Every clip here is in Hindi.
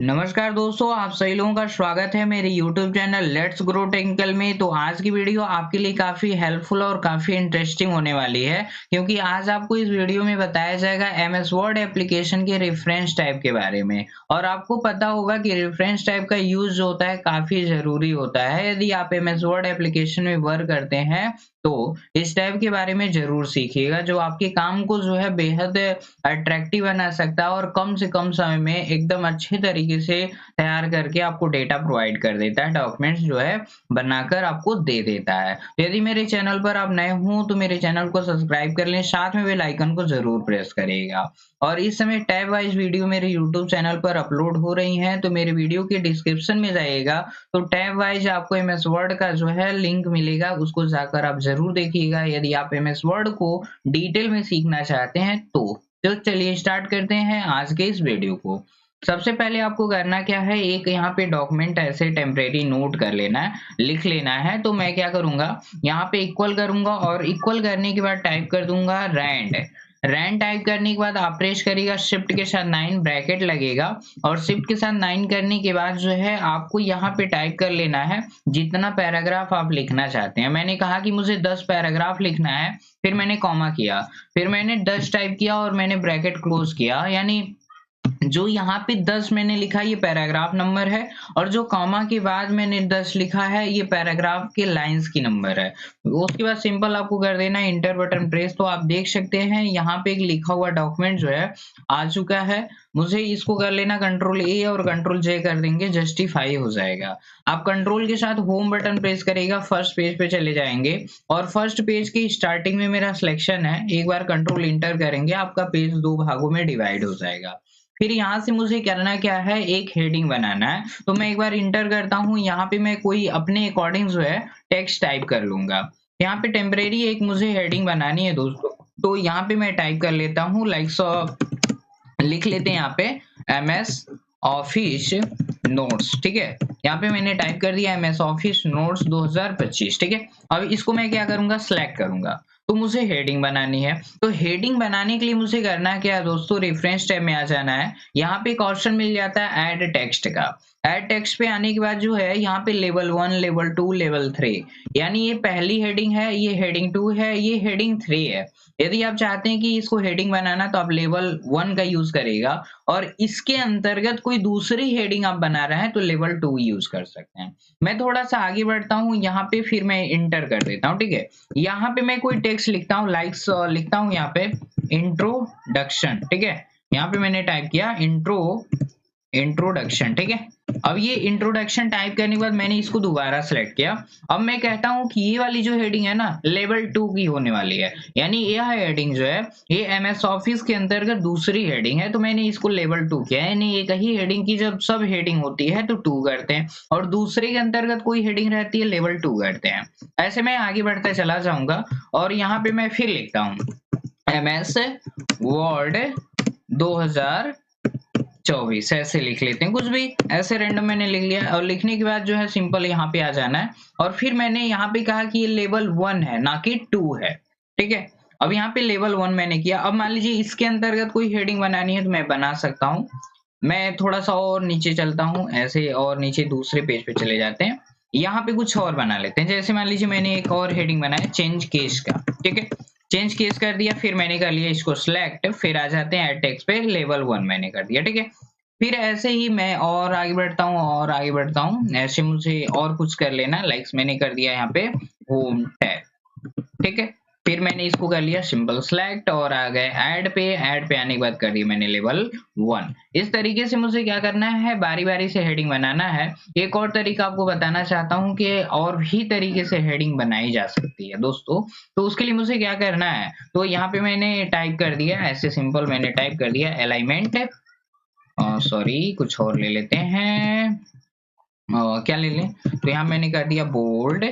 नमस्कार दोस्तों, आप सभी लोगों का स्वागत है मेरे YouTube channel let's grow technical में। तो आज की वीडियो आपके लिए काफ़ी हेल्पफुल और काफ़ी इंटरेस्टिंग होने वाली है, क्योंकि आज आपको इस वीडियो में बताया जाएगा एमएस वर्ड एप्लीकेशन के रेफरेंस टाइप के बारे में। और आपको पता होगा कि रेफरेंस टाइप का यूज़ जो होता है काफ़ी ज़रूरी होता है। यदि आप एमएस वर्ड एप्लीकेशन में वर्क करते हैं, तो इस टाइप के बारे में ज़रूर सीखिएगा, जो आपके काम को जो है बेहद अट्रैक्टिव बना सकता है और कम से कम समय में एकदम अच्छे तरीके से तैयार करके आपको डेटा प्रोवाइड कर देता है, डॉक्यूमेंट्स जो है बनाकर आपको दे देता है। तो यदि मेरे चैनल पर आप नए हों तो मेरे चैनल को सब्सक्राइब कर लें, साथ में बेल आइकन को ज़रूर प्रेस करिएगा। और इस समय टैब वाइज़ वीडियो मेरे यूट्यूब चैनल पर अपलोड हो रही हैं, तो मेरे वीडियो के डिस्क्रिप्शन में जाइएगा, तो टैब वाइज़ आपको एमएस वर्ड का जो है लिंक मिलेगा, उसको जाकर आप ज़रूर देखिएगा यदि आप एमएस वर्ड को डिटेल में सीखना चाहते हैं तो। तो चलिए स्टार्ट करते हैं आज के इस वीडियो को। सबसे पहले आपको करना क्या है, एक यहाँ पे डॉक्यूमेंट ऐसे टेम्परेरी नोट कर लेना है, लिख लेना है। तो मैं क्या करूँगा, यहाँ पे इक्वल करूँगा और इक्वल करने के बाद टाइप कर दूँगा रैंड। रैंड टाइप करने के बाद आप प्रेस करिएगा शिफ्ट के साथ 9 ब्रैकेट लगेगा, और शिफ्ट के साथ 9 करने के बाद जो है आपको यहाँ पे टाइप कर लेना है जितना पैराग्राफ आप लिखना चाहते हैं। मैंने कहा कि मुझे 10 पैराग्राफ लिखना है, फिर मैंने कॉमा किया, फिर मैंने 10 टाइप किया और मैंने ब्रैकेट क्लोज किया, यानी जो यहाँ पे 10 मैंने लिखा ये पैराग्राफ नंबर है, और जो कॉमा के बाद मैंने 10 लिखा है ये पैराग्राफ के लाइंस की नंबर है। उसके बाद सिंपल आपको कर देना है इंटर बटन प्रेस। तो आप देख सकते हैं यहाँ पे एक लिखा हुआ डॉक्यूमेंट जो है आ चुका है। मुझे इसको कर लेना कंट्रोल ए और कंट्रोल जे कर देंगे, जस्टिफाई हो जाएगा। आप कंट्रोल के साथ होम बटन प्रेस करेगा, फर्स्ट पेज पे चले जाएंगे, और फर्स्ट पेज की स्टार्टिंग में मेरा सिलेक्शन है, एक बार कंट्रोल इंटर करेंगे आपका पेज 2 भागों में डिवाइड हो जाएगा। फिर यहाँ से मुझे करना क्या है, एक हेडिंग बनाना है। तो मैं एक बार इंटर करता हूँ, यहाँ पे मैं कोई अपने अकॉर्डिंग जो है टेक्स्ट टाइप कर लूंगा। यहाँ पे टेम्परेरी एक मुझे हेडिंग बनानी है दोस्तों, तो यहाँ पे मैं टाइप कर लेता हूँ लाइक सो, लिख लेते हैं यहाँ पे एमएस ऑफिस नोट्स। ठीक है, यहाँ पे मैंने टाइप कर दिया एमएस ऑफिस नोट्स 2025। ठीक है, अब इसको मैं क्या करूंगा, सिलेक्ट करूंगा। तो मुझे हेडिंग बनानी है, तो हेडिंग बनाने के लिए मुझे करना क्या है दोस्तों, रेफरेंस टैब में आ जाना है। यहाँ पे एक ऑप्शन मिल जाता है ऐड टेक्स्ट का। ऐड टेक्स्ट पे आने के बाद जो है यहाँ पे लेवल 1, लेवल 2, लेवल 3, यानी ये पहली हेडिंग है, ये हेडिंग 2 है, ये हेडिंग 3 है। यदि आप चाहते हैं कि इसको हेडिंग बनाना तो आप लेवल 1 का यूज करेगा, और इसके अंतर्गत कोई दूसरी हेडिंग आप बना रहे हैं तो लेवल 2 यूज कर सकते हैं। मैं थोड़ा सा आगे बढ़ता हूँ, यहाँ पे फिर मैं इंटर कर देता हूँ। ठीक है, यहाँ पे मैं कोई टेक्स्ट लिखता हूँ, लाइक्स लिखता हूँ यहाँ पे इंट्रोडक्शन। ठीक है, यहाँ पे मैंने टाइप किया इंट्रोडक्शन। ठीक है, अब ये इंट्रोडक्शन टाइप करने के बाद मैंने इसको दोबारा सेलेक्ट किया। अब मैं कहता हूं कि ये वाली जो हेडिंग है ना लेवल 2 की होने वाली है, यानी यह हेडिंग जो है ये एमएस ऑफिस के अंतर्गत दूसरी हेडिंग है, तो मैंने इसको लेवल 2 किया। यानी एक ही हेडिंग की जब सब हेडिंग होती है तो 2 करते हैं, और दूसरे के अंतर्गत कोई हेडिंग रहती है लेवल 2 करते हैं। ऐसे मैं आगे बढ़ता चला जाऊंगा, और यहाँ पे मैं फिर लिखता हूँ एमएस वर्ड 2024, ऐसे लिख लेते हैं, कुछ भी ऐसे रैंडम मैंने लिख लिया। और लिखने के बाद जो है सिंपल यहाँ पे आ जाना है, और फिर मैंने यहाँ पे कहा कि ये लेवल 1 है ना कि 2 है। ठीक है, अब यहाँ पे लेवल 1 मैंने किया। अब मान लीजिए इसके अंतर्गत कोई हेडिंग बनानी है तो मैं बना सकता हूँ। मैं थोड़ा सा और नीचे चलता हूँ, ऐसे और नीचे दूसरे पेज पे चले जाते हैं, यहाँ पे कुछ और बना लेते हैं। जैसे मान लीजिए मैंने एक और हेडिंग बनाया चेंज केस का। ठीक है, चेंज केस कर दिया, फिर मैंने कर लिया इसको सिलेक्ट, फिर आ जाते हैं एड टेक्स्ट पे, लेवल 1 मैंने कर दिया। ठीक है, फिर ऐसे ही मैं और आगे बढ़ता हूँ और आगे बढ़ता हूँ, ऐसे मुझे और कुछ कर लेना, लाइक्स मैंने कर दिया यहाँ पे होम टैब। ठीक है, फिर मैंने इसको कर लिया सिंपल सेलेक्ट और आ गए ऐड पे। ऐड पे आने के बाद कर दिया मैंने लेवल 1। इस तरीके से मुझे क्या करना है, बारी बारी से हेडिंग बनाना है। एक और तरीका आपको बताना चाहता हूँ कि और भी तरीके से हेडिंग बनाई जा सकती है दोस्तों। तो उसके लिए मुझे क्या करना है, तो यहाँ पे मैंने टाइप कर दिया ऐसे सिंपल, मैंने टाइप कर दिया अलाइनमेंट, सॉरी कुछ और ले लेते हैं, क्या ले लें, तो यहाँ मैंने कर दिया बोल्ड,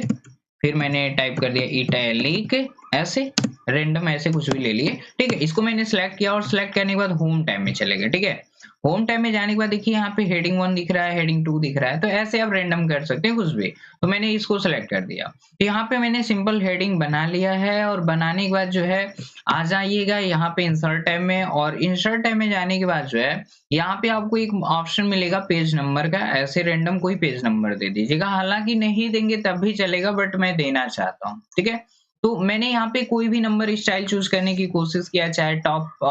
फिर मैंने टाइप कर दिया इटैलिक, ऐसे रैंडम ऐसे कुछ भी ले लिए। ठीक है, इसको मैंने सेलेक्ट किया और सेलेक्ट करने के बाद होम टैब में चले गए। ठीक है, होम टैब में जाने के बाद देखिए यहाँ पे हेडिंग 1 दिख रहा है, हेडिंग 2 दिख रहा है, तो ऐसे आप रैंडम कर सकते हैं कुछ भी। तो मैंने इसको सेलेक्ट कर दिया। तो यहाँ पे मैंने सिंपल हेडिंग बना लिया है और बनाने के बाद जो है आ जाइएगा यहाँ पे इंसर्ट टैब में, और इंसर्ट टैब में जाने के बाद जो है यहाँ पे आपको एक ऑप्शन मिलेगा पेज नंबर का, ऐसे रैंडम कोई पेज नंबर दे दीजिएगा। हालांकि नहीं देंगे तब भी चलेगा, बट मैं देना चाहता हूँ, ठीक है। तो मैंने यहाँ पे कोई भी नंबर स्टाइल चूज करने की कोशिश किया, चाहे top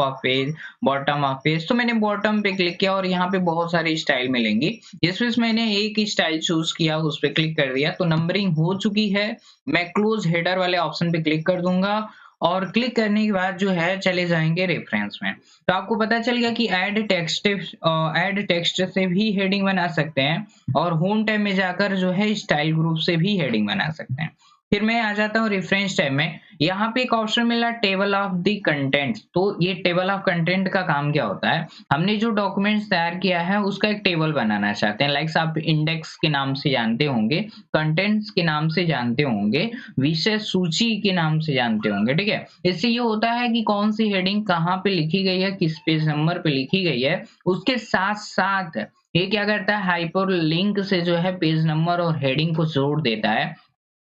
of page, bottom of page. तो मैंने बॉटम पे क्लिक किया और यहाँ पे बहुत सारी स्टाइल मिलेंगी, जिसमें से मैंने एक स्टाइल चूज किया, उस पे क्लिक कर दिया। तो नंबरिंग हो चुकी है। मैं क्लोज हेडर वाले ऑप्शन पे क्लिक कर दूंगा और क्लिक करने के बाद जो है चले जाएंगे रेफरेंस में। तो आपको पता चल गया कि ऐड टेक्स्ट से भी हेडिंग बना सकते हैं, और होम टैब में जाकर जो है स्टाइल ग्रुप से भी हेडिंग बना सकते हैं। फिर मैं आ जाता हूँ रेफरेंस टैब में। यहाँ पे एक ऑप्शन मिला टेबल ऑफ द कंटेंट। तो ये टेबल ऑफ कंटेंट का काम क्या होता है, हमने जो डॉक्यूमेंट्स तैयार किया है उसका एक टेबल बनाना चाहते हैं। लाइक आप इंडेक्स के नाम से जानते होंगे, कंटेंट्स के नाम से जानते होंगे, विषय सूची के नाम से जानते होंगे, ठीक है। इससे ये होता है कि कौन सी हेडिंग कहाँ पे लिखी गई है, किस पेज नंबर पे लिखी गई है। उसके साथ साथ ये क्या करता है, हाइपर लिंक से जो है पेज नंबर और हेडिंग को जोड़ देता है।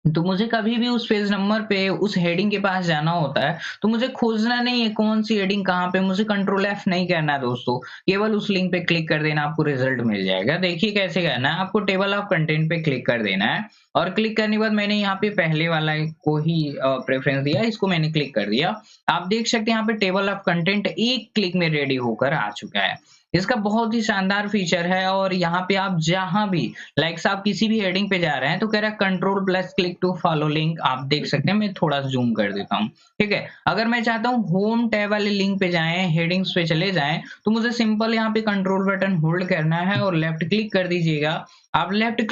तो मुझे कभी भी उस पेज नंबर पे उस हेडिंग के पास जाना होता है, तो मुझे खोजना नहीं है कौन सी हेडिंग कहाँ पे, मुझे कंट्रोल F नहीं करना है दोस्तों, केवल उस लिंक पे क्लिक कर देना, आपको रिजल्ट मिल जाएगा। देखिए कैसे करना है, आपको टेबल ऑफ कंटेंट पे क्लिक कर देना है, और क्लिक करने के बाद मैंने यहाँ पे पहले वाला को ही प्रेफरेंस दिया, इसको मैंने क्लिक कर दिया। आप देख सकते हैं यहाँ पे टेबल ऑफ कंटेंट एक क्लिक में रेडी होकर आ चुका है। इसका बहुत ही शानदार फीचर है, और यहाँ पे आप जहां भी लाइक आप किसी भी हेडिंग पे जा रहे हैं तो कह रहा है control plus click to follow link. आप देख सकते हैं, मैं थोड़ा जूम कर देता हूँ, ठीक है। अगर मैं चाहता हूँ होम टैब वाले लिंक पे जाएं, हेडिंग्स पे चले जाएं, तो मुझे सिंपल यहाँ पे कंट्रोल बटन होल्ड करना है और लेफ्ट क्लिक कर दीजिएगा। आप लेफ्ट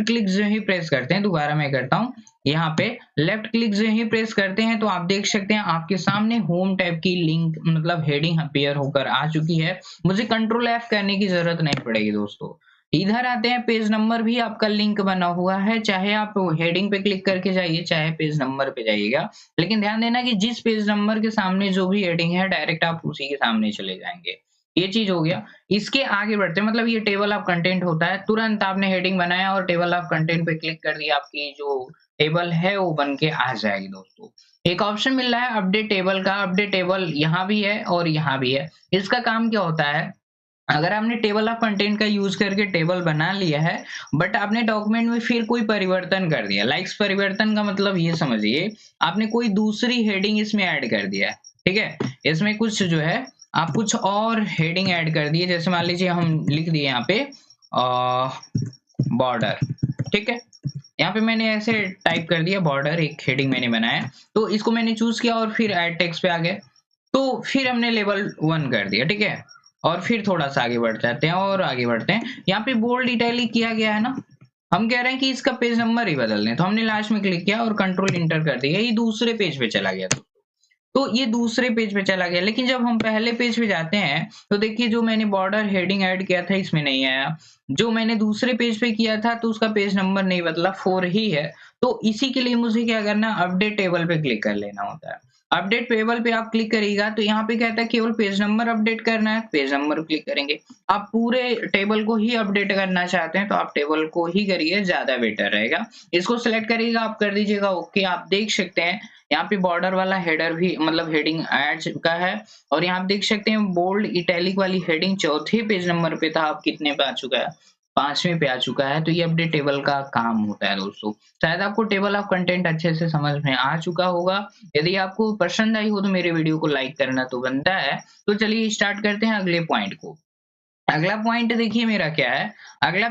क्लिक जो ही प्रेस करते हैं, दोबारा मैं करता हूँ, यहाँ पे लेफ्ट क्लिक जो ही प्रेस करते हैं तो आप देख सकते हैं आपके सामने होम टैब की लिंक मतलब हेडिंग अपीयर होकर आ चुकी है। मुझे कंट्रोल F करने की जरूरत नहीं पड़ेगी दोस्तों। इधर आते हैं, पेज नंबर भी आपका लिंक बना हुआ है, चाहे आप हेडिंग पे क्लिक करके जाइए चाहे पेज नंबर पे जाइएगा, लेकिन ध्यान देना कि जिस पेज नंबर के सामने जो भी हेडिंग है डायरेक्ट आप उसी के सामने चले जाएंगे। ये चीज हो गया। इसके आगे बढ़ते हैं, मतलब ये टेबल ऑफ कंटेंट होता है, तुरंत आपने हेडिंग बनाया और टेबल ऑफ कंटेंट पे क्लिक कर दिया, आपकी जो टेबल है वो बन के आ जाएगी दोस्तों। एक ऑप्शन मिल रहा है अपडेट टेबल का, अपडेट टेबल यहाँ भी है और यहाँ भी है। इसका काम क्या होता है, अगर आपने टेबल ऑफ कंटेंट का यूज करके टेबल बना लिया है, बट आपने डॉक्यूमेंट में फिर कोई परिवर्तन कर दिया, लाइक्स परिवर्तन का मतलब ये समझिए आपने कोई दूसरी हेडिंग इसमें ऐड कर दिया है, ठीक है। इसमें कुछ जो है आप कुछ और हेडिंग ऐड कर दिए, जैसे मान लीजिए हम लिख दिए यहाँ पे बॉर्डर, ठीक है। यहाँ पे मैंने ऐसे टाइप कर दिया बॉर्डर, एक हेडिंग मैंने बनाया, तो इसको मैंने चूज किया और फिर ऐड टेक्स्ट पे आ गए, तो फिर हमने लेवल 1 कर दिया, ठीक है। और फिर थोड़ा सा आगे बढ़ जाते हैं और आगे बढ़ते हैं, यहाँ पे बोल्ड इटैलिक किया गया है ना, हम कह रहे हैं कि इसका पेज नंबर ही बदल दें, तो हमने लास्ट में क्लिक किया और कंट्रोल इंटर कर दिया, ये दूसरे पेज पे चला गया। तो ये दूसरे पेज पे चला गया, लेकिन जब हम पहले पेज पे जाते हैं तो देखिए जो मैंने बॉर्डर हेडिंग ऐड किया था इसमें नहीं आया, जो मैंने दूसरे पेज पे किया था तो उसका पेज नंबर नहीं बदला, 4 ही है। तो इसी के लिए मुझे क्या करना, अपडेट टेबल पे क्लिक कर लेना होता है। अपडेट टेबल पे आप क्लिक करिएगा तो यहाँ पे कहता है केवल पेज नंबर अपडेट करना है, पेज नंबर क्लिक करेंगे। आप पूरे टेबल को ही अपडेट करना चाहते हैं तो आप टेबल को ही करिए, ज्यादा बेटर रहेगा। इसको सिलेक्ट करिएगा, आप कर दीजिएगा ओके। आप देख सकते हैं यहाँ पे बॉर्डर वाला हेडर भी मतलब हेडिंग ऐड चुका है, और यहाँ आप देख सकते हैं बोल्ड इटैलिक वाली हेडिंग चौथे पेज नंबर पे था, आप कितने पे आ चुका है, 5वें पे आ चुका है। तो ये अपडेट टेबल का काम होता है दोस्तों। शायद आपको टेबल ऑफ कंटेंट अच्छे से समझ में आ चुका होगा। यदि आपको पसंद आई हो तो मेरे वीडियो को लाइक करना तो बनता है। तो चलिए स्टार्ट करते हैं अगले पॉइंट को। अगला पॉइंट देखिए मेरा क्या है, अगला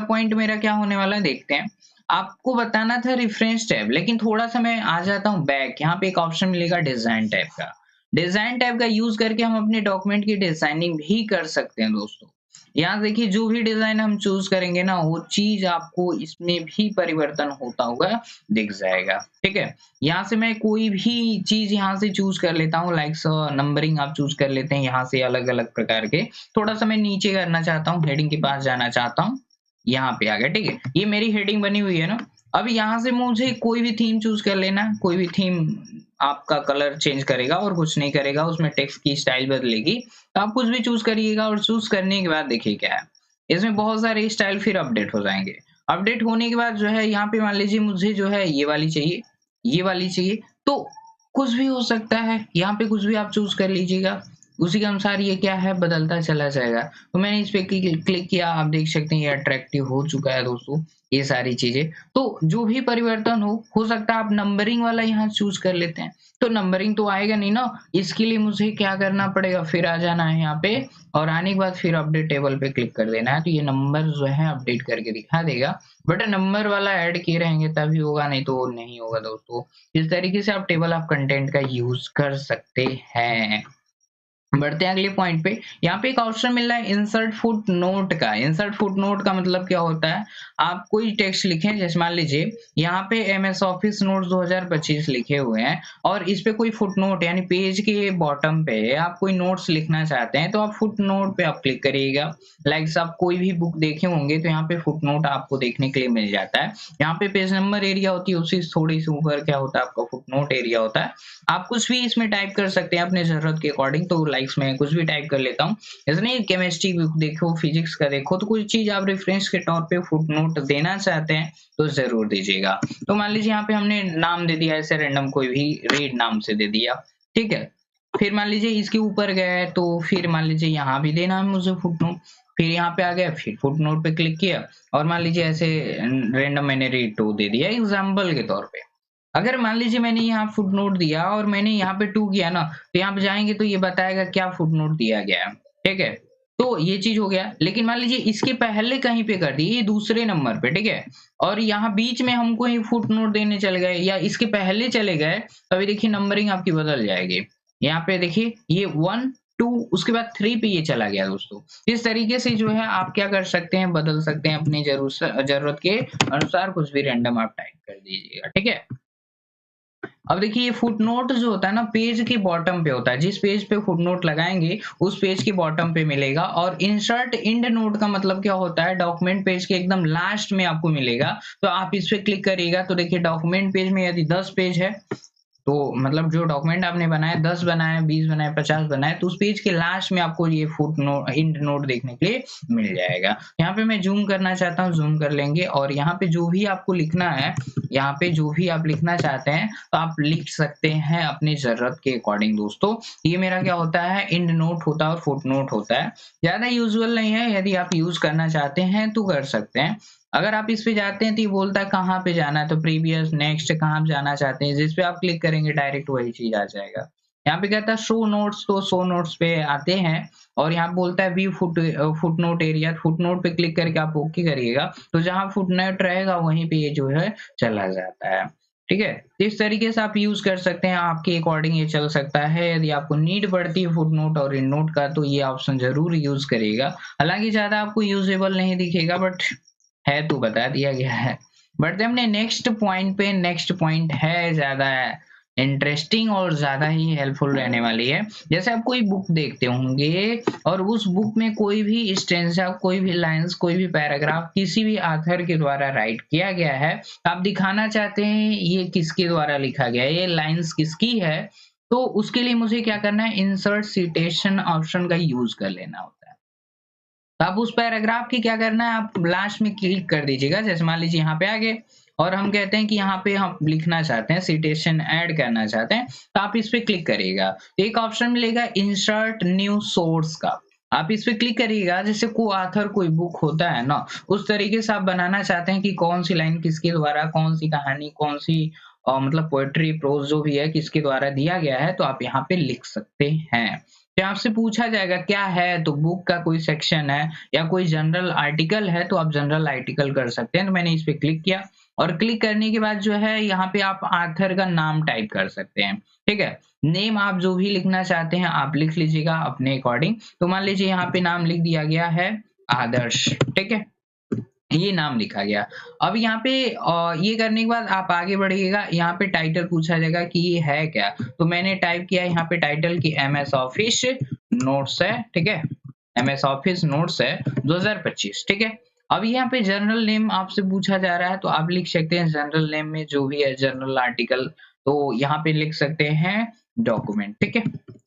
पॉइंट मेरा क्या होने वाला है देखते हैं। आपको बताना था रेफरेंस टैब, लेकिन थोड़ा सा मैं आ जाता हूँ बैक। यहाँ पे एक ऑप्शन मिलेगा डिजाइन टैब का। डिजाइन टैब का यूज करके हम अपने डॉक्यूमेंट की डिजाइनिंग भी कर सकते हैं दोस्तों। यहाँ देखिए जो भी डिजाइन हम चूज करेंगे ना वो चीज आपको इसमें भी परिवर्तन होता हुआ दिख जाएगा, ठीक है। यहाँ से मैं कोई भी चीज यहाँ से चूज कर लेता हूँ, लाइक नंबरिंग आप चूज कर लेते हैं यहाँ से अलग अलग प्रकार के। थोड़ा सा मैं नीचे करना चाहता हूँ, हेडिंग के पास जाना चाहता हूँ, यहाँ पे आ गया, ठीक है। ये मेरी हेडिंग बनी हुई है ना। अब यहाँ से मुझे कोई भी थीम चूज कर लेना है, कोई भी थीम आपका कलर चेंज करेगा और कुछ नहीं करेगा, उसमें टेक्स्ट की स्टाइल बदलेगी। तो आप कुछ भी चूज करिएगा और चूज करने के बाद देखिए क्या है, इसमें बहुत सारे स्टाइल फिर अपडेट हो जाएंगे। अपडेट होने के बाद जो है यहाँ पे मान लीजिए मुझे जो है ये वाली चाहिए, ये वाली चाहिए, तो कुछ भी हो सकता है, यहाँ पे कुछ भी आप चूज कर लीजिएगा, उसी के अनुसार ये क्या है बदलता चला जाएगा। तो मैंने इस पे क्लिक किया, आप देख सकते हैं ये अट्रैक्टिव हो चुका है दोस्तों, ये सारी चीजें। तो जो भी परिवर्तन हो सकता है आप नंबरिंग वाला यहाँ चूज कर लेते हैं, तो नंबरिंग तो आएगा नहीं ना, इसके लिए मुझे क्या करना पड़ेगा, फिर आ जाना है यहाँ पे और आने के बाद फिर अपडेट टेबल पे क्लिक कर देना है। तो ये नंबर जो है अपडेट करके दिखा देगा, बट नंबर वाला ऐड किए रहेंगे तभी होगा, नहीं तो नहीं होगा दोस्तों। इस तरीके से आप टेबल ऑफ कंटेंट का यूज कर सकते हैं। बढ़ते हैं अगले पॉइंट पे। यहाँ पे एक ऑप्शन मिल रहा है इंसर्ट फुट नोट का। इंसर्ट फुट नोट का मतलब क्या होता है, आप कोई टेक्स्ट लिखें, जैसे मान लीजिए यहाँ पे एमएस ऑफिस नोट्स 2025 लिखे हुए हैं और इस पे कोई फुट नोट यानी पेज के बॉटम पे आप कोई नोट्स लिखना चाहते हैं, तो आप फुट नोट पे आप क्लिक करिएगा। लाइक आप कोई भी बुक देखे होंगे तो यहाँ पे फुट नोट आपको देखने के लिए मिल जाता है। यहाँ पे पेज नंबर एरिया होती है, उसी थोड़ी सी ऊपर क्या होता है आपका फुट नोट एरिया होता है। आप कुछ भी इसमें टाइप कर सकते हैं अपने जरूरत के अकॉर्डिंग। तो लाइक्स में कुछ भी टाइप कर लेता हूँ, जैसे नहीं केमिस्ट्री बुक देखो, फिजिक्स का देखो, तो कोई चीज आप रेफरेंस के तौर पे फुट नोट देना चाहते हैं तो जरूर दीजिएगा। तो मान लीजिए यहाँ पे हमने नाम दे दिया ऐसे रैंडम कोई भी रीड नाम से दे दिया, ठीक है। फिर मान लीजिए इसके ऊपर गए तो फिर मान लीजिए यहाँ भी देना है मुझे फुट नोट, फिर यहाँ पे आ गया, फिर फुट नोट पे क्लिक किया और मान लीजिए ऐसे रैंडम मैंने रीड टू दे दिया एग्जाम्पल के तौर पे। अगर मान लीजिए मैंने यहाँ फुटनोट दिया और मैंने यहाँ पे 2 किया ना, तो यहाँ पे जाएंगे तो ये बताएगा क्या फुटनोट दिया गया है, ठीक है। तो ये चीज हो गया। लेकिन मान लीजिए इसके पहले कहीं पे कर दिए, ये दूसरे नंबर पे, ठीक है, और यहाँ बीच में हमको ये फुटनोट देने चल गए या इसके पहले चले गए, तो अभी देखिए नंबरिंग आपकी बदल जाएगी। यहाँ पे देखिए ये 1 2 उसके बाद 3 पे ये चला गया दोस्तों। इस तरीके से जो है आप क्या कर सकते हैं, बदल सकते हैं अपनी जरूरत के अनुसार, कुछ भी रैंडम आप टाइप कर दीजिएगा, ठीक है। अब देखिए ये फुटनोट जो होता है ना पेज के बॉटम पे होता है, जिस पेज पे फुटनोट लगाएंगे उस पेज के बॉटम पे मिलेगा। और इंसर्ट इंड नोट का मतलब क्या होता है, डॉक्यूमेंट पेज के एकदम लास्ट में आपको मिलेगा। तो आप इस पे क्लिक करिएगा तो देखिए डॉक्यूमेंट पेज में यदि 10 पेज है, तो मतलब जो डॉक्यूमेंट आपने बनाया 10 बनाया 20 बनाया 50 बनाया, तो उस पेज के लास्ट में आपको ये फुट नोट इंड नोट देखने के लिए मिल जाएगा। यहाँ पे मैं जूम करना चाहता हूँ, जूम कर लेंगे और यहाँ पे जो भी आपको लिखना है, यहाँ पे जो भी आप लिखना चाहते हैं तो आप लिख सकते हैं अपनी जरूरत के अकॉर्डिंग दोस्तों। ये मेरा क्या होता है, इंड नोट होता है और फुट नोट होता है, ज्यादा यूजुअल नहीं है, यदि आप यूज करना चाहते हैं तो कर सकते हैं। अगर आप इस पे जाते हैं तो ये बोलता है कहाँ पे जाना है, तो प्रीवियस नेक्स्ट कहाँ पे जाना चाहते हैं, जिस पे आप क्लिक करेंगे डायरेक्ट वही चीज आ जाएगा। यहाँ पे कहता है शो नोट्स, तो शो नोट्स पे आते हैं और यहाँ बोलता है view foot note area, foot note पे क्लिक करके आप ओके करिएगा, तो जहाँ फुट नोट रहेगा वहीं पे ये जो है चला जाता है, ठीक है। तो इस तरीके से आप यूज कर सकते हैं, आपके अकॉर्डिंग ये चल सकता है। यदि आपको नीड पड़ती है फुट नोट और इन नोट का तो ये ऑप्शन जरूर यूज करिएगा। हालांकि ज्यादा आपको यूजेबल नहीं दिखेगा, बट है तो बता दिया गया है। बढ़ते हमने नेक्स्ट पॉइंट पे। नेक्स्ट पॉइंट है ज्यादा इंटरेस्टिंग और ज्यादा ही हेल्पफुल रहने वाली है। जैसे आप कोई बुक देखते होंगे और उस बुक में कोई भी स्टेंजा, कोई भी लाइंस, कोई भी पैराग्राफ किसी भी ऑथर के द्वारा राइट किया गया है, आप दिखाना चाहते हैं ये किसके द्वारा लिखा गया है, ये लाइंस किसकी है, तो उसके लिए मुझे क्या करना है, इंसर्ट सिटेशन ऑप्शन का यूज कर लेना होता है। तो आप उस पैराग्राफ की क्या करना है, आप लास्ट में क्लिक कर दीजिएगा। जैसे मान लीजिए यहाँ पे आ गए और हम कहते हैं कि यहाँ पे हम लिखना चाहते हैं, सिटेशन ऐड करना चाहते हैं, तो आप इस पे क्लिक करिएगा। एक ऑप्शन मिलेगा इंसर्ट न्यू सोर्स का, आप इस पे क्लिक करिएगा। जैसे को ऑथर कोई बुक होता है ना, उस तरीके से आप बनाना चाहते हैं कि कौन सी लाइन किसके द्वारा, कौन सी कहानी, कौन सी मतलब पोएट्री प्रोज जो भी है किसके द्वारा दिया गया है, तो आप यहाँ पे लिख सकते हैं। तो आपसे पूछा जाएगा क्या है, तो बुक का कोई सेक्शन है या कोई जनरल आर्टिकल है, तो आप जनरल आर्टिकल कर सकते हैं। तो मैंने इस पे क्लिक किया और क्लिक करने के बाद जो है यहाँ पे आप ऑथर का नाम टाइप कर सकते हैं, ठीक है। नेम आप जो भी लिखना चाहते हैं आप लिख लीजिएगा अपने अकॉर्डिंग। तो मान लीजिए यहाँ पे नाम लिख दिया गया है आदर्श, ठीक है, ये नाम लिखा गया। अब यहाँ पे ये करने के बाद आप आगे बढ़िएगा, यहाँ पे टाइटल पूछा जाएगा कि ये है क्या, तो मैंने टाइप किया यहाँ पे टाइटल की एमएस ऑफिस नोट्स है, ठीक है, एमएस ऑफिस नोट्स है 2025, ठीक है। अब यहाँ पे जर्नल नेम आपसे पूछा जा रहा है तो आप लिख सकते हैं जर्नल नेम में जो भी है जर्नल आर्टिकल, तो यहाँ पे लिख सकते हैं डॉक्यूमेंट, ठीक है।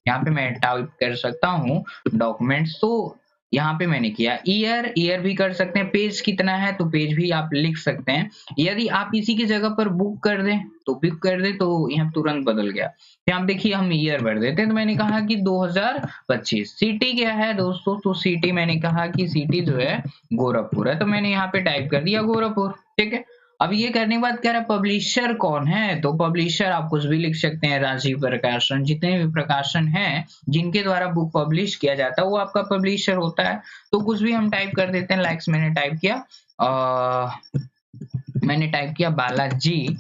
यहाँ पे मैं टाइप कर सकता हूँ डॉक्यूमेंट्स, तो यहाँ पे मैंने किया। ईयर भी कर सकते हैं, पेज कितना है तो पेज भी आप लिख सकते हैं। यदि आप इसी की जगह पर बुक कर दें तो बुक कर दें तो यहाँ तुरंत बदल गया। यहाँ देखिए हम ईयर भर देते हैं, तो मैंने कहा कि 2025। सिटी क्या है दोस्तों, तो सिटी मैंने कहा कि सिटी जो है गोरखपुर है, तो मैंने यहाँ पे टाइप कर दिया गोरखपुर, ठीक है। अब ये करने के बाद कह रहा है पब्लिशर कौन है, तो पब्लिशर आप कुछ भी लिख सकते हैं, राजीव प्रकाशन, जितने भी प्रकाशन हैं जिनके द्वारा बुक पब्लिश किया जाता है वो आपका पब्लिशर होता है। तो कुछ भी हम टाइप कर देते हैं, लाइक्स मैंने टाइप किया, मैंने टाइप किया बालाजी,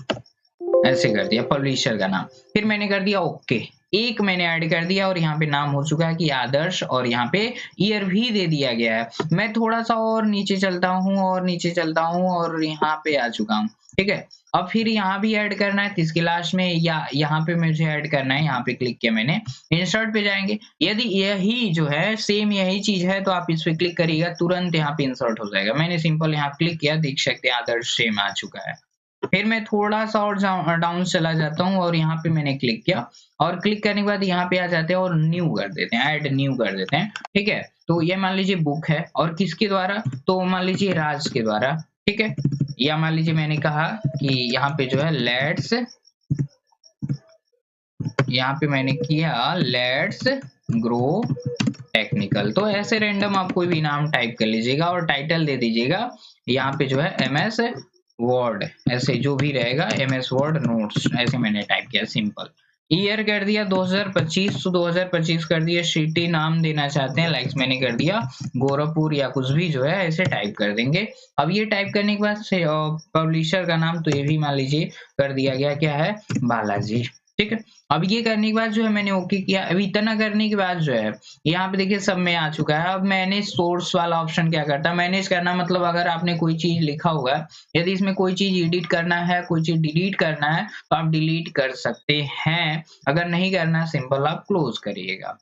ऐसे कर दिया पब्लिशर का नाम, फिर मैंने कर दिया ओके। एक मैंने ऐड कर दिया और यहाँ पे नाम हो चुका है कि आदर्श, और यहाँ पे ईयर भी दे दिया गया है। मैं थोड़ा सा और नीचे चलता हूँ और नीचे चलता हूँ और यहाँ पे आ चुका हूँ, ठीक है। अब फिर यहाँ भी ऐड करना है, इसके लास्ट में या यहाँ पे मुझे ऐड करना है। यहाँ पे क्लिक किया मैंने, इंसर्ट पे जाएंगे। यदि यही जो है सेम यही चीज है तो आप इस पे क्लिक करिएगा, तुरंत यहाँ पे इंसर्ट हो जाएगा। मैंने सिंपल यहाँ क्लिक किया, देख सकते हैं आदर्श सेम आ चुका है। फिर मैं थोड़ा सा और डाउन चला जाता हूँ और यहाँ पे मैंने क्लिक किया, और क्लिक करने के बाद यहाँ पे आ जाते हैं और न्यू कर देते हैं, ऐड न्यू कर देते हैं, ठीक है। तो ये मान लीजिए बुक है और किसके द्वारा, तो मान लीजिए राज के द्वारा, ठीक है। या मान लीजिए मैंने कहा कि यहाँ पे जो है लेट्स, यहाँ पे मैंने किया लेट्स ग्रो टेक्निकल। तो ऐसे रैंडम आप कोई भी नाम टाइप कर लीजिएगा और टाइटल दे दीजिएगा यहाँ पे जो है MS वर्ड, ऐसे जो भी रहेगा MS वर्ड नोट्स, ऐसे मैंने टाइप किया सिंपल। ईयर कर दिया 2025, तो 2025 कर दिया। सिटी नाम देना चाहते हैं, लाइक्स मैंने कर दिया गोरखपुर या कुछ भी जो है ऐसे टाइप कर देंगे। अब ये टाइप करने के बाद से पब्लिशर का नाम तो ये भी मान लीजिए कर दिया गया, क्या है, बालाजी, ठीक है। अब ये करने के बाद जो है मैंने ओके किया। अब इतना करने के बाद जो है यहाँ पे देखिए सब में आ चुका है। अब मैनेज सोर्स वाला ऑप्शन क्या करता है, मैनेज करना मतलब अगर आपने कोई चीज लिखा हुआ है, यदि इसमें कोई चीज एडिट करना है, कोई चीज डिलीट करना है तो आप डिलीट कर सकते हैं। अगर नहीं करना सिंपल आप क्लोज करिएगा।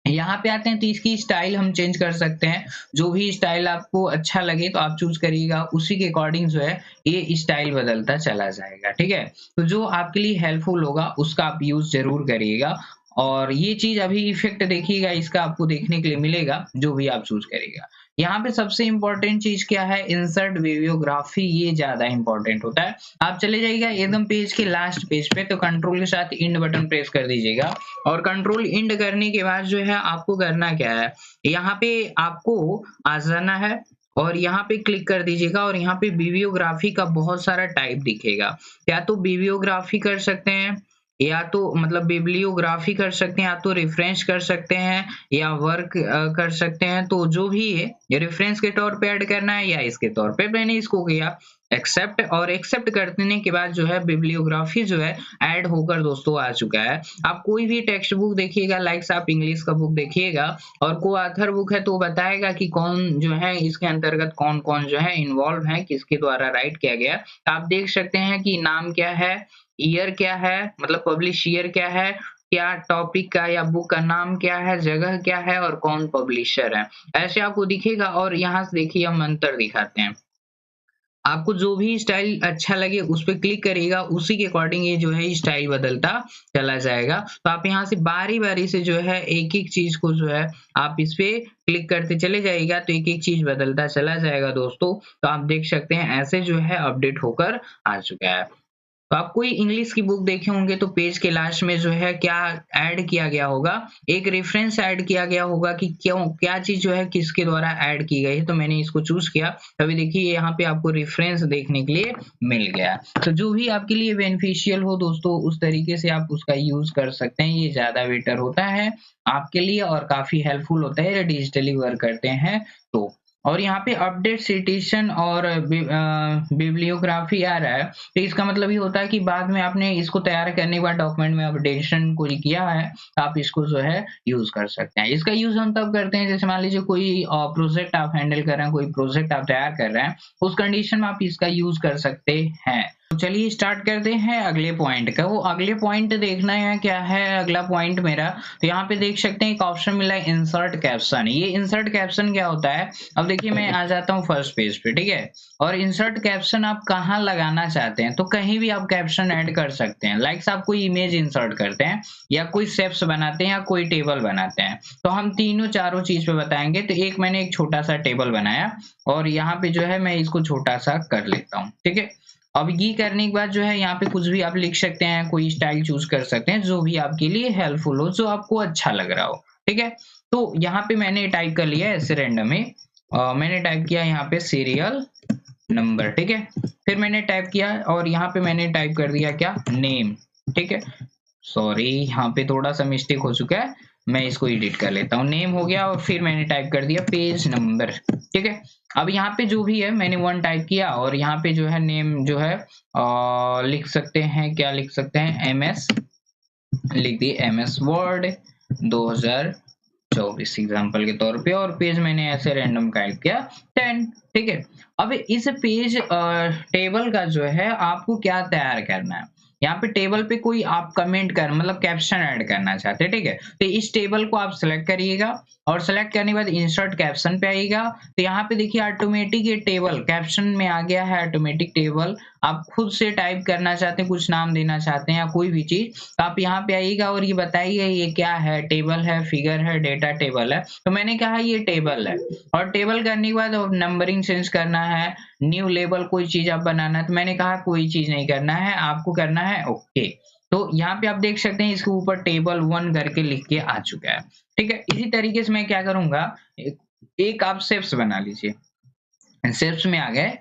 यहाँ पे आते हैं तो इसकी स्टाइल हम चेंज कर सकते हैं, जो भी स्टाइल आपको अच्छा लगे तो आप चूज करिएगा, उसी के अकॉर्डिंग जो है ये स्टाइल बदलता चला जाएगा, ठीक है। तो जो आपके लिए हेल्पफुल होगा उसका आप यूज जरूर करिएगा। और ये चीज अभी इफेक्ट देखिएगा, इसका आपको देखने के लिए मिलेगा जो भी आप चूज करेगा। यहाँ पे सबसे इंपॉर्टेंट चीज क्या है, इंसर्ट बिब्लियोग्राफी, ये ज्यादा इंपॉर्टेंट होता है। आप चले जाइएगा एकदम पेज के लास्ट पेज पे, तो कंट्रोल के साथ इंड बटन प्रेस कर दीजिएगा, और कंट्रोल इंड करने के बाद जो है आपको करना क्या है, यहाँ पे आपको आ जाना है और यहाँ पे क्लिक कर दीजिएगा, और यहाँ पे बिब्लियोग्राफी का बहुत सारा टाइप दिखेगा। या तो बिब्लियोग्राफी कर सकते हैं, या तो मतलब बिब्लियोग्राफी कर सकते हैं, या तो रेफरेंस कर सकते हैं, या वर्क कर सकते हैं। तो जो भी है ये रेफरेंस के तौर पे ऐड करना है या इसके तौर पे, मैंने इसको किया एक्सेप्ट, और एक्सेप्ट करने के बाद जो है बिब्लियोग्राफी जो है ऐड होकर दोस्तों आ चुका है। आप कोई भी टेक्स्ट बुक देखिएगा, लाइक्स आप इंग्लिश का बुक देखिएगा और को ऑथर बुक है तो बताएगा कि कौन जो है इसके अंतर्गत कौन कौन जो है इन्वॉल्व है, किसके द्वारा राइट किया गया। आप देख सकते हैं कि नाम क्या है, ईयर क्या है, मतलब पब्लिश ईयर क्या है, क्या टॉपिक का या बुक का नाम क्या है, जगह क्या है और कौन पब्लिशर है, ऐसे आपको दिखेगा। और यहाँ से देखिए हम अंतर दिखाते हैं, आपको जो भी स्टाइल अच्छा लगे उस पे क्लिक करिएगा, उसी के अकॉर्डिंग ये जो है स्टाइल बदलता चला जाएगा। तो आप यहाँ से बारी बारी से जो है एक एक चीज को जो है आप इस पे क्लिक करते चले जाइएगा, तो एक एक चीज बदलता चला जाएगा दोस्तों। तो आप देख सकते हैं ऐसे जो है अपडेट होकर आ चुका है। तो आप कोई इंग्लिश की बुक देखे होंगे तो पेज के लास्ट में जो है क्या ऐड किया गया होगा, एक रेफरेंस ऐड किया गया होगा कि क्यों क्या चीज जो है किसके द्वारा ऐड की गई है। तो मैंने इसको चूज किया, अभी देखिए यहाँ पे आपको रेफरेंस देखने के लिए मिल गया। तो जो भी आपके लिए बेनिफिशियल हो दोस्तों उस तरीके से आप उसका यूज कर सकते हैं, ये ज्यादा बेटर होता है आपके लिए और काफी हेल्पफुल होता है डिजिटली वर्क करते हैं तो। और यहाँ पे अपडेट सिटेशन और बिब्लियोग्राफी आ रहा है, तो इसका मतलब ये होता है कि बाद में आपने इसको तैयार करने के बाद डॉक्यूमेंट में अपडेशन को किया है, आप इसको जो है यूज कर सकते हैं। इसका यूज हम तब करते हैं जैसे मान लीजिए कोई प्रोजेक्ट आप हैंडल कर रहे हैं, कोई प्रोजेक्ट आप तैयार कर रहे हैं, उस कंडीशन में आप इसका यूज कर सकते हैं। तो चलिए स्टार्ट करते हैं अगले पॉइंट का। वो अगले पॉइंट देखना है क्या है अगला पॉइंट मेरा, तो यहाँ पे देख सकते हैं एक ऑप्शन मिला है इंसर्ट कैप्शन। ये इंसर्ट कैप्शन क्या होता है, अब देखिए मैं आ जाता हूँ फर्स्ट पेज पे, ठीक है। और इंसर्ट कैप्शन आप कहाँ लगाना चाहते हैं, तो कहीं भी आप कैप्शन ऐड कर सकते हैं। लाइक आप कोई इमेज इंसर्ट करते हैं या कोई शेप्स बनाते हैं या कोई टेबल बनाते हैं, तो हम तीनों चारों चीज पे बताएंगे। तो एक मैंने एक छोटा सा टेबल बनाया और यहाँ पे जो है मैं इसको छोटा सा कर लेता हूँ, ठीक है। अब ये करने के बाद जो है यहाँ पे कुछ भी आप लिख सकते हैं, कोई स्टाइल चूज कर सकते हैं जो भी आपके लिए हेल्पफुल हो, जो आपको अच्छा लग रहा हो, ठीक है। तो यहाँ पे मैंने टाइप कर लिया ऐसे रैंडम ही, मैंने टाइप किया यहाँ पे सीरियल नंबर, ठीक है। फिर मैंने टाइप किया और यहाँ पे मैंने टाइप कर दिया क्या, नेम, ठीक है। सॉरी यहाँ पे थोड़ा सा मिस्टेक हो चुका है, मैं इसको एडिट कर लेता हूँ। नेम हो गया और फिर मैंने टाइप कर दिया पेज नंबर, ठीक है। अब यहाँ पे जो भी है मैंने 1 टाइप किया और यहाँ पे जो है नेम जो है लिख सकते हैं, क्या लिख सकते हैं, MS लिख दिए, MS वर्ड 2024 एग्जाम्पल के तौर पे। और पेज मैंने ऐसे रैंडम टाइप किया 10, ठीक है। अब इस पेज टेबल का जो है आपको क्या तैयार करना है, यहाँ पे टेबल पे कोई आप कमेंट कर मतलब कैप्शन ऐड करना चाहते हैं, ठीक है। तो इस टेबल को आप सिलेक्ट करिएगा और सिलेक्ट करने के बाद इंसर्ट कैप्शन पे आइएगा। तो यहाँ पे देखिए ऑटोमेटिक ये टेबल कैप्शन में आ गया है, ऑटोमेटिक टेबल। आप खुद से टाइप करना चाहते हैं, कुछ नाम देना चाहते हैं या कोई भी चीज, तो आप यहाँ पे आइएगा और ये बताइए ये क्या है, टेबल है, फिगर है, डेटा टेबल है। तो मैंने कहा ये टेबल है। और टेबल करने के बाद नंबरिंग चेंज करना है, न्यू लेबल कोई चीज आप बनाना है, तो मैंने कहा कोई चीज नहीं करना है, आपको करना है ओके। तो यहाँ पे आप देख सकते हैं इसके ऊपर टेबल 1 करके लिख के आ चुका है, ठीक है। इसी तरीके से मैं क्या करूंगा, एक आप शेप्स बना लीजिए। शेप्स में आ गए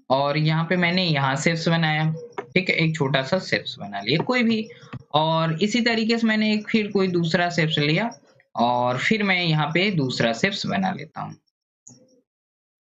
और यहाँ पे मैंने यहाँ शेप्स बनाया, ठीक है। एक छोटा सा शेप्स बना लिया कोई भी, और इसी तरीके से मैंने एक फिर कोई दूसरा शेप्स लिया और फिर मैं यहाँ पे दूसरा शेप्स बना लेता हूँ।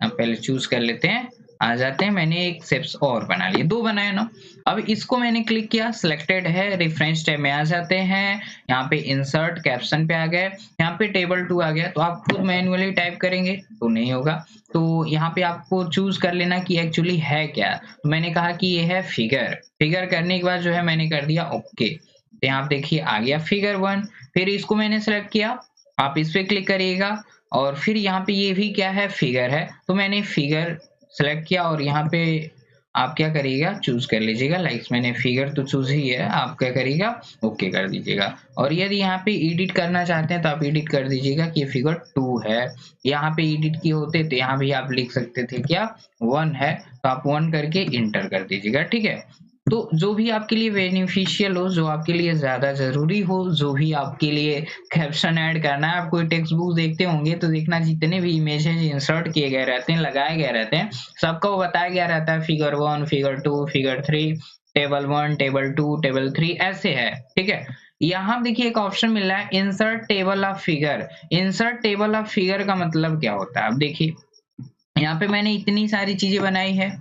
अब पहले चूज कर लेते हैं, आ जाते हैं, मैंने एक शेप्स और बना लिए, 2 बनाए ना। अब इसको मैंने क्लिक किया, सिलेक्टेड है, रेफरेंस टैब में आ जाते हैं, यहाँ पे इंसर्ट कैप्शन पे आ गए, यहाँ पे टेबल 2 आ गया। तो आप खुद मैन्युअली टाइप करेंगे तो नहीं होगा, तो यहाँ पे आपको चूज कर लेना कि एक्चुअली है क्या। तो मैंने कहा कि ये है फिगर। फिगर करने के बाद जो है मैंने कर दिया ओके। तो यहाँ देखिए आ गया फिगर 1। फिर इसको मैंने सेलेक्ट किया, आप इस पे क्लिक करिएगा और फिर यहाँ पे ये भी क्या है, फिगर है। तो मैंने फिगर सेलेक्ट किया और यहाँ पे आप क्या करिएगा, चूज कर लीजिएगा। लाइक मैंने फिगर तो चूज ही है, आप क्या करिएगा, ओके कर दीजिएगा। और यदि यहाँ पे एडिट करना चाहते हैं तो आप एडिट कर दीजिएगा कि फिगर 2 है। यहाँ पे एडिट किए होते तो यहाँ भी आप लिख सकते थे क्या, 1 है, तो आप 1 करके इंटर कर दीजिएगा, ठीक है। तो जो भी आपके लिए बेनिफिशियल हो, जो आपके लिए ज्यादा जरूरी हो, जो भी आपके लिए कैप्शन ऐड करना है। आप कोई टेक्स्ट बुक देखते होंगे तो देखना जितने भी इमेजेस इंसर्ट किए गए रहते हैं, लगाए गए रहते हैं, सबका वो बताया गया रहता है figure 1, figure 2, figure 3, table 1, table 2, table 3 ऐसे है, ठीक है। यहाँ देखिए एक ऑप्शन मिल रहा है insert table of figure. Insert table of figure का मतलब क्या होता है, अब देखिए यहाँ पे मैंने इतनी सारी चीजें बनाई है।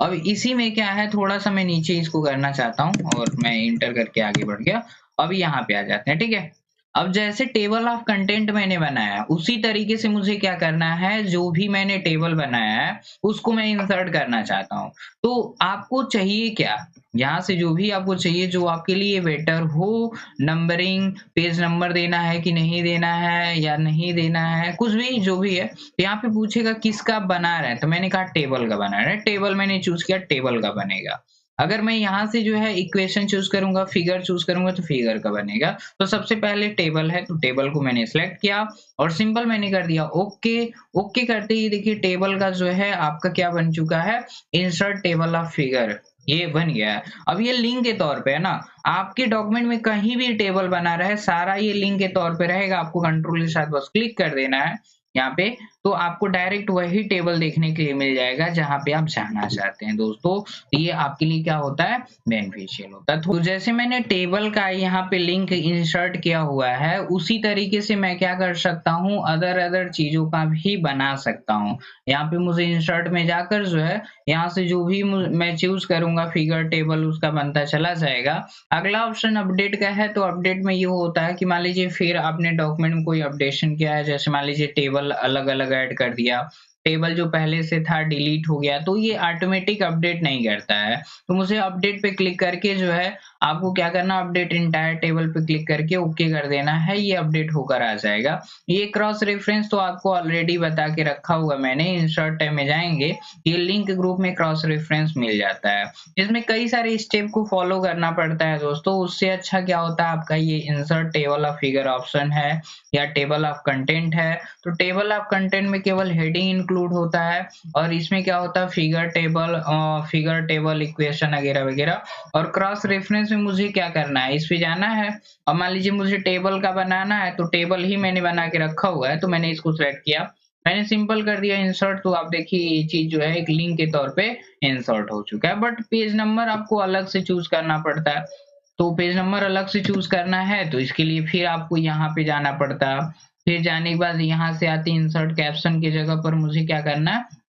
अब इसी में क्या है, थोड़ा सा मैं नीचे इसको करना चाहता हूँ और मैं इंटर करके आगे बढ़ गया। अब यहाँ पे आ जाते हैं, ठीक है। अब जैसे टेबल ऑफ कंटेंट मैंने बनाया उसी तरीके से मुझे क्या करना है, जो भी मैंने टेबल बनाया है उसको मैं इंसर्ट करना चाहता हूँ। तो आपको चाहिए क्या, यहाँ से जो भी आपको चाहिए, जो आपके लिए बेटर हो, नंबरिंग, पेज नंबर देना है कि नहीं देना है या नहीं देना है, कुछ भी जो भी है। तो यहाँ पे पूछेगा किसका बना रहे हैं, तो मैंने कहा टेबल का बना रहे हैं, टेबल मैंने चूज किया, टेबल का बनेगा। अगर मैं यहाँ से जो है इक्वेशन चूज करूंगा, फिगर चूज करूंगा, तो फिगर का बनेगा। तो सबसे पहले टेबल है तो टेबल को मैंने सिलेक्ट किया और सिंपल मैंने कर दिया ओके। ओके करते ही देखिए टेबल का जो है आपका क्या बन चुका है, इंसर्ट टेबल ऑफ फिगर, ये बन गया है। अब ये लिंक के तौर पे है ना, आपके डॉक्यूमेंट में कहीं भी टेबल बना रहे सारा ये लिंक के तौर पे रहेगा। आपको कंट्रोल के साथ बस क्लिक कर देना है यहाँ पे, तो आपको डायरेक्ट वही टेबल देखने के लिए मिल जाएगा जहां पे आप जाना चाहते हैं दोस्तों। ये आपके लिए क्या होता है, बेनिफिशियल होता है। तो जैसे मैंने टेबल का यहाँ पे लिंक इंसर्ट किया हुआ है उसी तरीके से मैं क्या कर सकता हूँ, अदर चीजों का भी बना सकता हूँ। यहाँ पे मुझे इंसर्ट में जाकर जो है यहाँ से जो भी मैं चूज करूंगा फिगर टेबल उसका बनता चला जाएगा। अगला ऑप्शन अपडेट का है, तो अपडेट में ये होता है कि मान लीजिए फिर आपने डॉक्यूमेंट में कोई अपडेशन किया है, जैसे मान लीजिए टेबल अलग अलग ऐड कर दिया टेबल जो पहले से था डिलीट हो गया, तो ये ऑटोमेटिक अपडेट नहीं करता है। तो मुझे अपडेट पे क्लिक करके जो है आपको क्या करना, अपडेट एंटायर टेबल पे क्लिक करके ओके कर देना है, ये अपडेट होकर आ जाएगा। ये क्रॉस रेफरेंस तो आपको ऑलरेडी बता के रखा हुआ मैंने, इंसर्ट टैब में जाएंगे, ये लिंक ग्रुप में क्रॉस रेफरेंस मिल जाता है। इसमें कई सारे स्टेप को फॉलो करना पड़ता है दोस्तों, उससे अच्छा क्या होता है आपका ये insert table of figure option है या टेबल ऑफ कंटेंट है। तो टेबल ऑफ कंटेंट में केवल हेडिंग इंक्लूड होता है और इसमें क्या होता है फिगर टेबल इक्वेशन वगैरह वगैरह। और क्रॉस रेफरेंस में मुझे क्या करना है, इस पे जाना है और मान लीजिए मुझे टेबल का बनाना है, तो टेबल ही मैंने बना के रखा हुआ है, तो मैंने इसको सेलेक्ट किया, मैंने सिंपल कर दिया इंसर्ट, तो आप देखिए ये चीज जो है एक लिंक के तौर पे इंसर्ट हो चुका है। बट पेज नंबर आपको अलग से चूज करना पड़ता है, तो पेज नंबर अलग से चूज करना है तो इसके लिए फिर आपको यहाँ पे जाना पड़ता है। फिर जाने के बाद यहाँ से आती इंसर्ट कैप्शन की जगह पर मुझे क्या करना है,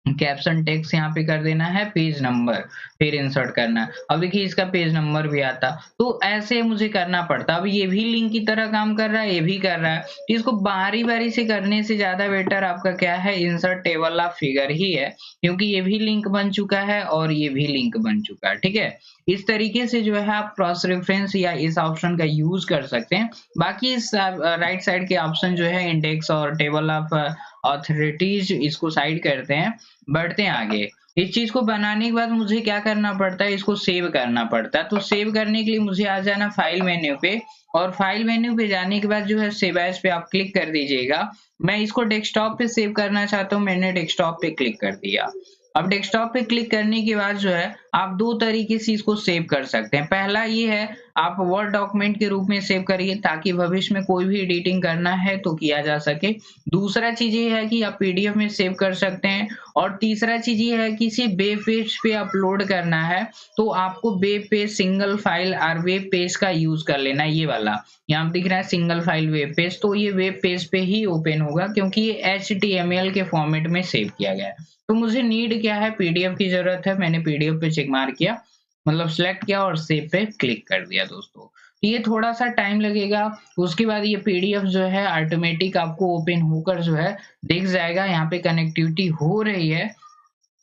कैप्शन टेक्स्ट यहाँ पे कर देना है पेज नंबर, फिर इंसर्ट करना है। अब देखिए इसका पेज नंबर भी आता, तो ऐसे मुझे करना पड़ता। अब ये भी लिंक की तरह काम कर रहा है, ये भी कर रहा है, तो इसको बारी बारी से करने से ज्यादा बेटर आपका क्या है, इंसर्ट टेबल ऑफ फिगर ही है, क्योंकि ये भी लिंक बन चुका है और ये भी लिंक बन चुका है। ठीक है, इस तरीके से जो है आप क्रॉस रेफरेंस या इस ऑप्शन का यूज कर सकते हैं। बाकी इस राइट साइड के ऑप्शन जो है इंडेक्स और टेबल ऑफ ऑथोरिटीज, इसको साइड करते हैं, बढ़ते हैं आगे। इस चीज को बनाने के बाद मुझे क्या करना पड़ता है, इसको सेव करना पड़ता है। तो सेव करने के लिए मुझे आ जाना फाइल मेन्यू पे, और फाइल मेन्यू पे जाने के बाद जो है सेव एज पे आप क्लिक कर दीजिएगा। मैं इसको डेस्कटॉप पे सेव करना चाहता हूँ, मैंने डेस्कटॉप पे क्लिक कर दिया। अब डेस्कटॉप पे क्लिक करने के बाद जो है आप दो तरीके से इसको सेव कर सकते हैं। पहला ये है, आप वर्ड डॉक्यूमेंट के रूप में सेव करिए ताकि भविष्य में कोई भी एडिटिंग करना है तो किया जा सके। दूसरा चीज ये है कि आप पीडीएफ में सेव कर सकते हैं। और तीसरा चीज ये है कि इसे वेब पेज पे अपलोड करना है तो आपको वेब पेज सिंगल फाइल और वेब पेज का यूज कर लेना है। ये वाला यहाँ दिख रहा है सिंगल फाइल वेब पेज, तो ये वेब पेज पे ही ओपन होगा क्योंकि ये HTML के फॉर्मेट में सेव किया गया है। तो मुझे नीड क्या है, पीडीएफ की जरूरत है, मैंने पीडीएफ पे चेक मार किया, मतलब सिलेक्ट किया और सेव पे क्लिक कर दिया दोस्तों। ये थोड़ा सा टाइम लगेगा, उसके बाद ये पीडीएफ जो है ऑटोमेटिक आपको ओपन होकर जो है दिख जाएगा। यहाँ पे कनेक्टिविटी हो रही है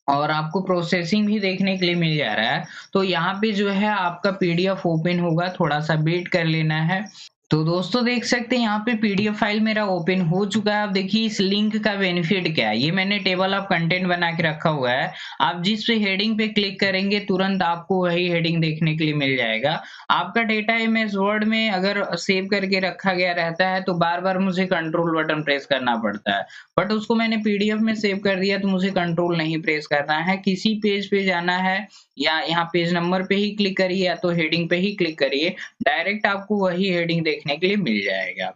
और आपको प्रोसेसिंग भी देखने के लिए मिल जा रहा है। तो यहाँ पे जो है आपका पीडीएफ ओपन होगा, थोड़ा सा वेट कर लेना है। तो दोस्तों देख सकते हैं यहाँ पे पीडीएफ फाइल मेरा ओपन हो चुका है। अब देखिए इस लिंक का बेनिफिट क्या है, ये मैंने टेबल ऑफ कंटेंट बना के रखा हुआ है। आप जिस पे हेडिंग पे क्लिक करेंगे तुरंत आपको वही हेडिंग देखने के लिए मिल जाएगा। आपका डेटा एमएस वर्ड में अगर सेव करके रखा गया रहता है तो बार बार मुझे कंट्रोल बटन प्रेस करना पड़ता है, बट उसको मैंने पीडीएफ में सेव कर दिया तो मुझे कंट्रोल नहीं प्रेस करना है। किसी पेज पे जाना है या यहाँ पेज नंबर पे ही क्लिक करिए या तो हेडिंग पे ही क्लिक करिए, डायरेक्ट आपको वही हेडिंग देखने के लिए मिल जाएगा।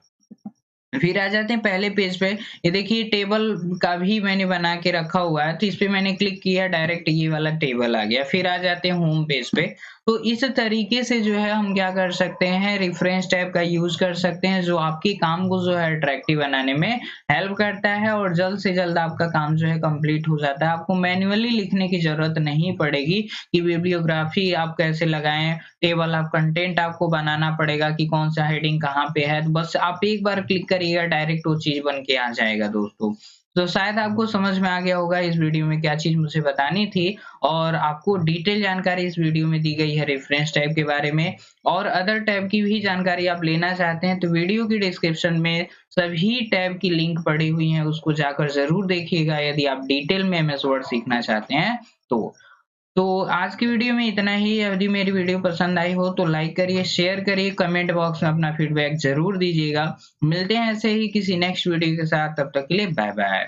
फिर आ जाते हैं पहले पेज पे। ये देखिए टेबल का भी मैंने बना के रखा हुआ है, तो इस पे मैंने क्लिक किया, डायरेक्ट ये वाला टेबल आ गया। फिर आ जाते हैं होम पेज पे। तो इस तरीके से जो है हम क्या कर सकते हैं, रेफरेंस टैब का यूज कर सकते हैं जो आपके काम को जो है अट्रैक्टिव बनाने में हेल्प करता है और जल्द से जल्द आपका काम जो है कंप्लीट हो जाता है। आपको मैन्युअली लिखने की जरूरत नहीं पड़ेगी कि बिब्लियोग्राफी आप कैसे लगाएं, टेबल ऑफ कंटेंट आपको बनाना पड़ेगा कि कौन सा हेडिंग कहाँ पे है। तो बस आप एक बार क्लिक करिएगा, डायरेक्ट वो चीज बन के आ जाएगा दोस्तों। तो शायद आपको समझ में आ गया होगा इस वीडियो में क्या चीज मुझे बतानी थी, और आपको डिटेल जानकारी इस वीडियो में दी गई है रेफरेंस टैब के बारे में। और अदर टैब की भी जानकारी आप लेना चाहते हैं तो वीडियो की डिस्क्रिप्शन में सभी टैब की लिंक पड़ी हुई है, उसको जाकर जरूर देखिएगा यदि आप डिटेल में एमएस वर्ड सीखना चाहते हैं तो आज की वीडियो में इतना ही। यदि मेरी वीडियो पसंद आई हो तो लाइक करिए, शेयर करिए, कमेंट बॉक्स में अपना फीडबैक जरूर दीजिएगा। मिलते हैं ऐसे ही किसी नेक्स्ट वीडियो के साथ, तब तक के लिए बाय बाय।